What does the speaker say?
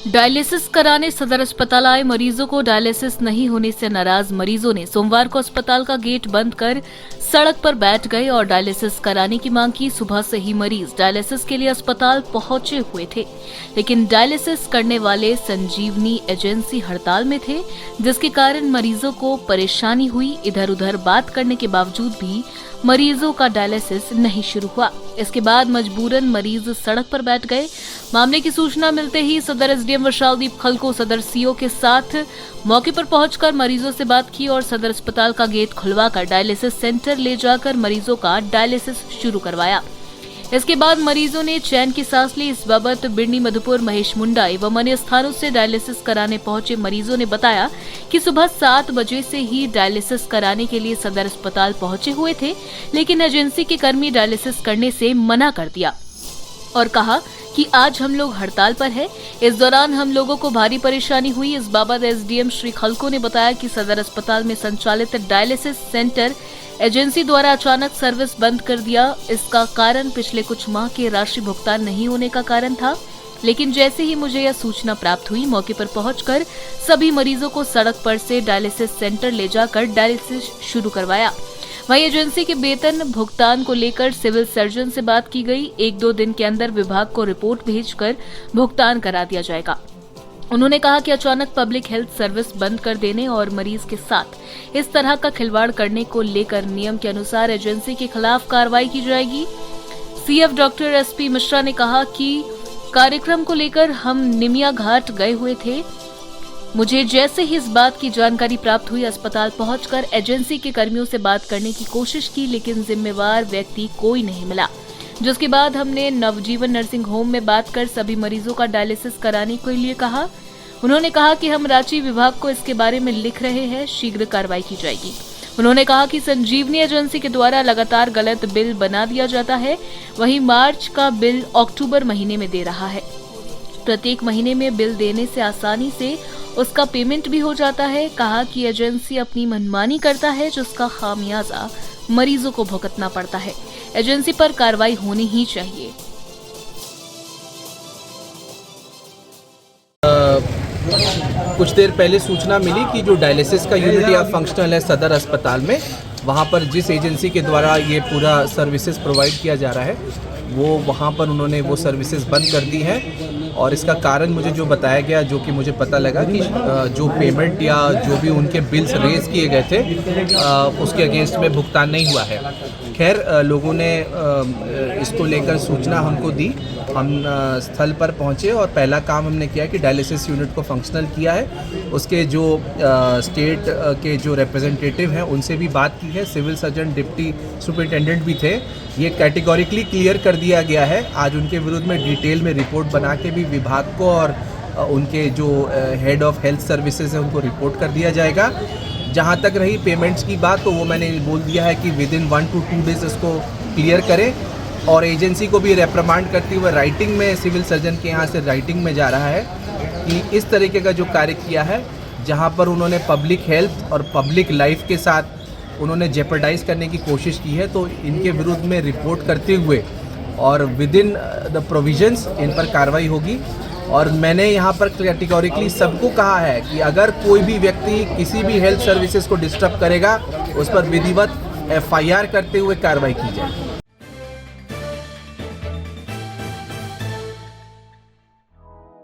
Dialysis कराने सदर अस्पताल आए मरीजों को डायलिसिस नहीं होने से नाराज मरीजों ने सोमवार को अस्पताल का गेट बंद कर सड़क पर बैठ गए और डायलिसिस कराने की मांग की। सुबह से ही मरीज डायलिसिस के लिए अस्पताल पहुंचे हुए थे, लेकिन डायलिसिस करने वाले संजीवनी एजेंसी हड़ताल में थे, जिसके कारण मरीजों को परेशानी हुई। इधर उधर बात करने के बावजूद भी मरीजों का डायलिसिस नहीं शुरू हुआ। इसके बाद मजबूरन मरीज सड़क पर बैठ गए। मामले की सूचना मिलते ही सदर एसडीएम विशालदीप खलको सदर सीओ के साथ मौके पर पहुंचकर मरीजों से बात की और सदर अस्पताल का गेट खुलवाकर डायलिसिस सेंटर ले जाकर मरीजों का डायलिसिस शुरू करवाया। इसके बाद मरीजों ने चैन की सांस ली। इस बाबत बिरनी, मधुपुर, महेश मुंडा एवं अन्य स्थानों से डायलिसिस कराने पहुंचे मरीजों ने बताया कि सुबह 7 बजे से ही डायलिसिस कराने के लिए सदर अस्पताल पहुंचे हुए थे, लेकिन एजेंसी के कर्मी डायलिसिस करने से मना कर दिया और कहा कि आज हम लोग हड़ताल पर है। इस दौरान हम लोगों को भारी परेशानी हुई। इस बाबत एसडीएम श्री खलको ने बताया कि सदर अस्पताल में संचालित डायलिसिस सेंटर एजेंसी द्वारा अचानक सर्विस बंद कर दिया। इसका कारण पिछले कुछ माह के राशि भुगतान नहीं होने का कारण था, लेकिन जैसे ही मुझे यह सूचना प्राप्त हुई, मौके पर पहुंचकर सभी मरीजों को सड़क पर से डायलिसिस सेंटर ले जाकर डायलिसिस शुरू करवाया। वहीं एजेंसी के वेतन भुगतान को लेकर सिविल सर्जन से बात की गई। 1-2 दिन के अंदर विभाग को रिपोर्ट भेजकर भुगतान करा दिया जाएगा। उन्होंने कहा कि अचानक पब्लिक हेल्थ सर्विस बंद कर देने और मरीज के साथ इस तरह का खिलवाड़ करने को लेकर नियम के अनुसार एजेंसी के खिलाफ कार्रवाई की जाएगी। सीएफ डॉक्टर एसपी मिश्रा ने कहा कि कार्यक्रम को लेकर हम निमिया घाट गए हुए थे। मुझे जैसे ही इस बात की जानकारी प्राप्त हुई, अस्पताल पहुंचकर एजेंसी के कर्मियों से बात करने की कोशिश की, लेकिन जिम्मेवार व्यक्ति कोई नहीं मिला। जिसके बाद हमने नवजीवन नर्सिंग होम में बात कर सभी मरीजों का डायलिसिस कराने के लिए कहा। उन्होंने कहा कि हम रांची विभाग को इसके बारे में लिख रहे हैं, शीघ्र कार्रवाई की जाएगी। उन्होंने कहा कि संजीवनी एजेंसी के द्वारा लगातार गलत बिल बना दिया जाता है। वहीं मार्च का बिल अक्टूबर महीने में दे रहा है। प्रत्येक महीने में बिल देने से आसानी से उसका पेमेंट भी हो जाता है। कहा कि एजेंसी अपनी मनमानी करता है, जिसका खामियाजा मरीजों को भुगतना पड़ता है। एजेंसी पर कार्रवाई होनी ही चाहिए। कुछ देर पहले सूचना मिली कि जो डायलिसिस का यूनिट या फंक्शनल है सदर अस्पताल में, वहाँ पर जिस एजेंसी के द्वारा ये पूरा सर्विसेज प्रोवाइड किया जा रहा है, वो वहाँ पर उन्होंने वो सर्विसेज बंद कर दी हैं। और इसका कारण मुझे जो बताया गया, जो कि मुझे पता लगा कि जो पेमेंट या जो भी उनके बिल्स रेज किए गए थे, उसके अगेंस्ट में भुगतान नहीं हुआ है। खैर, लोगों ने इसको लेकर सूचना हमको दी। हम स्थल पर पहुंचे और पहला काम हमने किया कि डायलिसिस यूनिट को फंक्शनल किया है। उसके जो स्टेट के जो रिप्रेजेंटेटिव हैं, उनसे भी बात की है। सिविल सर्जन, डिप्टी सुपरिटेंडेंट भी थे। ये कैटेगोरिकली क्लियर कर दिया गया है। आज उनके विरुद्ध में डिटेल में रिपोर्ट बना के भी विभाग को और उनके जो हेड ऑफ हेल्थ सर्विसेज है उनको रिपोर्ट कर दिया जाएगा। जहाँ तक रही पेमेंट्स की बात, तो वो मैंने बोल दिया है कि विदिन 1 to 2 डेज इसको क्लियर करें। और एजेंसी को भी रेप्रिमांड करते हुए राइटिंग में, सिविल सर्जन के यहाँ से राइटिंग में जा रहा है कि इस तरीके का जो कार्य किया है, जहाँ पर उन्होंने पब्लिक हेल्थ और पब्लिक लाइफ के साथ उन्होंने जेपर्डाइज करने की कोशिश की है, तो इनके विरुद्ध में रिपोर्ट करते हुए और विदिन द प्रोविजंस इन पर कार्रवाई होगी। और मैंने यहाँ पर कैटेगोरिकली सबको कहा है कि अगर कोई भी व्यक्ति किसी भी हेल्थ सर्विसेज को डिस्टर्ब करेगा, उस पर विधिवत FIR करते हुए कार्रवाई की जाएगी।